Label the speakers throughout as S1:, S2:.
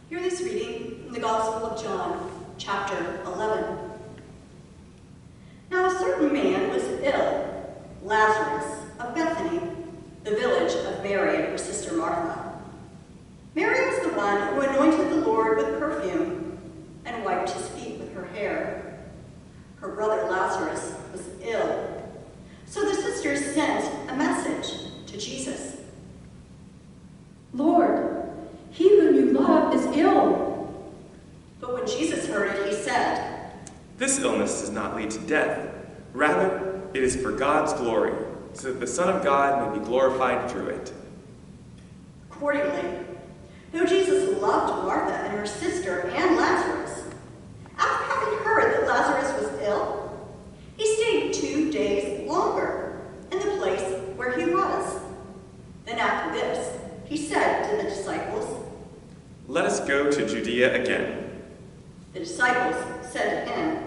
S1: Hear this reading from the Gospel of John, chapter 11. Now a certain man was ill, Lazarus of Bethany, the village of Mary and her sister Martha. Mary was the one who anointed the Lord with perfume and wiped his feet with her hair. Her brother Lazarus was ill. So the sisters sent a message to Jesus.
S2: Lord, he whom you love is ill.
S1: But when Jesus heard it, he said,
S3: This illness does not lead to death. Rather, it is for God's glory, so that the Son of God may be glorified through it.
S1: Accordingly, though Jesus loved Martha and her sister and Lazarus, after having heard that Lazarus was ill, he stayed 2 days longer in the place where he was. Then after this, he said to the disciples,
S3: Let us go to Judea again.
S1: The disciples said to him,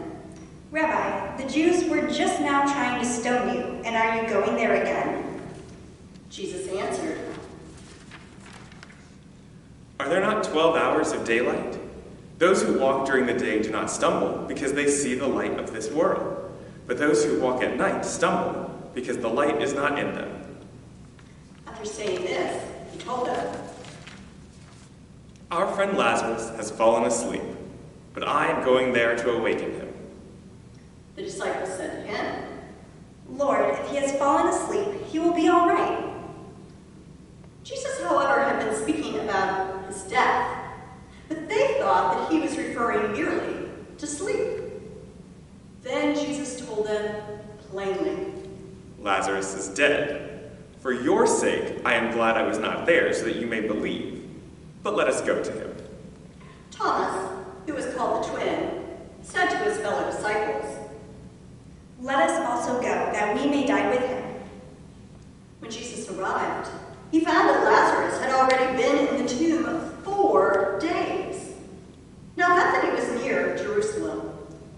S4: Rabbi, the Jews were just now trying to stone you, and are you going there again?
S1: Jesus answered,
S3: Are there not 12 hours of daylight? Those who walk during the day do not stumble, because they see the light of this world. But those who walk at night stumble, because the light is not in them.
S1: After saying this, he told them,
S3: Our friend Lazarus has fallen asleep, but I am going there to awaken him.
S1: The disciples said to him,
S4: Lord, if he has fallen asleep, he will be all right.
S1: Jesus, however, had been speaking about his death, but they thought that he was referring merely to sleep. Then Jesus told them plainly,
S3: Lazarus is dead. For your sake, I am glad I was not there, so that you may believe. But let us go to him.
S1: Thomas, who was called the twin, said to his fellow disciples,
S4: Let us also go, that we may die with him.
S1: When Jesus arrived, he found that Lazarus had already been in the tomb 4 days. Now Bethany was near Jerusalem,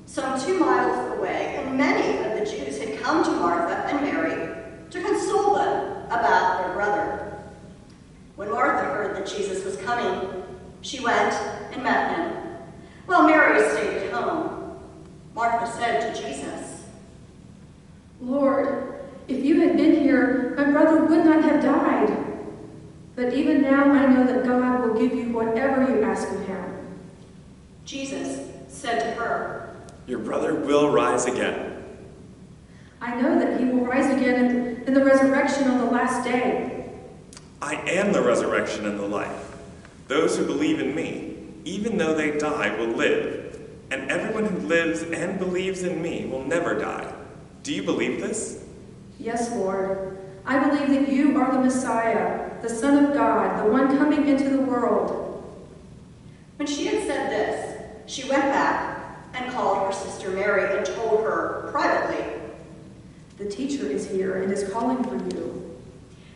S1: some 2 miles away, and many of the Jews had come to Martha and Mary to console them about their brother. When Martha heard that Jesus was coming, she went and met him, while Mary stayed at home. Martha said to Jesus,
S2: Lord, if you had been here, my brother would not have died. But even now I know that God will give you whatever you ask of him.
S1: Jesus said to her,
S3: Your brother will rise again.
S2: I know that he will rise again in the resurrection on the last day.
S3: I am the resurrection and the life. Those who believe in me, even though they die, will live. And everyone who lives and believes in me will never die. Do you believe this?
S2: Yes, Lord. I believe that you are the Messiah, the Son of God, the one coming into the world.
S1: When she had said this, she went back and called her sister Mary and told her privately,
S2: The teacher is here and is calling for you.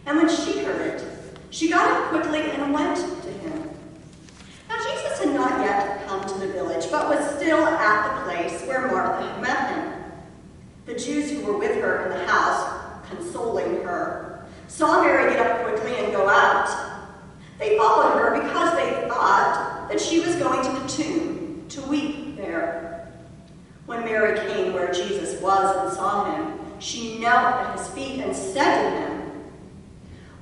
S1: And when she heard it, she got up quickly and went to him. Now Jesus had not yet come to the village, but was still at the place where Martha had met him. The Jews who were with her in the house, consoling her, saw Mary get up quickly and go out. They followed her because they thought that she was going to the tomb to weep there. When Mary came where Jesus was and saw him, she knelt at his feet and said to him,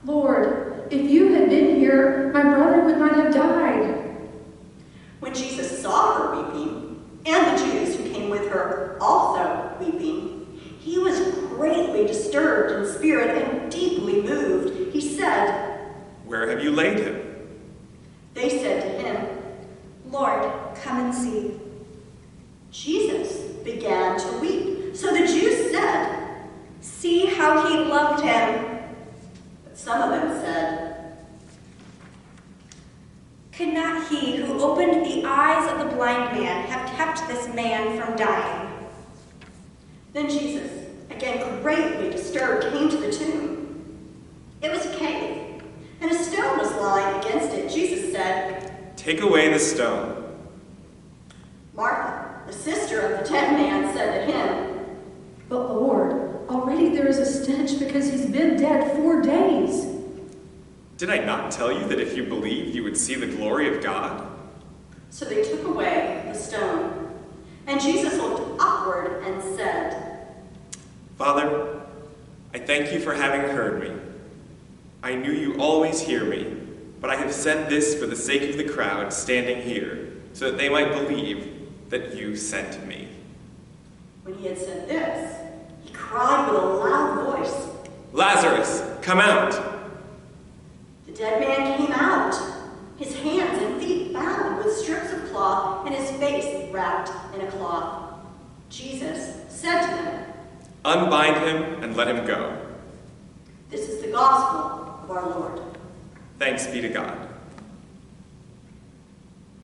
S2: Lord, if you had been here, my brother would not have died.
S1: When Jesus saw her weeping, and the Jews who came with her also weeping, he was greatly disturbed in spirit and deeply moved. He said,
S3: Where have you laid him?
S1: They said to him,
S4: Lord, come and see.
S1: Jesus began to weep. So the Jews said,
S4: See how he loved him.
S1: but some of them said,
S4: Could not he who opened the eyes of the blind man have kept this man from dying?
S1: Then Jesus, again greatly disturbed, came to the tomb. It was a cave, and a stone was lying against it. Jesus said,
S3: Take away the stone.
S1: Martha, the sister of the dead man, said to him,
S2: But Lord, already there is a stench because he's been dead 4 days.
S3: Did I not tell you that if you believed, you would see the glory of God?
S1: So they took away the stone. And Jesus looked upward and said,
S3: Father, I thank you for having heard me. I knew you always hear me, but I have said this for the sake of the crowd standing here, so that they might believe that you sent me.
S1: When he had said this, he cried with a loud voice,
S3: Lazarus, come out!
S1: The dead man came out, his hands and feet bound with strips of cloth and his face wrapped in a cloth. Jesus said to them,
S3: Unbind him and let him go.
S1: This is the gospel of our Lord.
S3: Thanks be to God.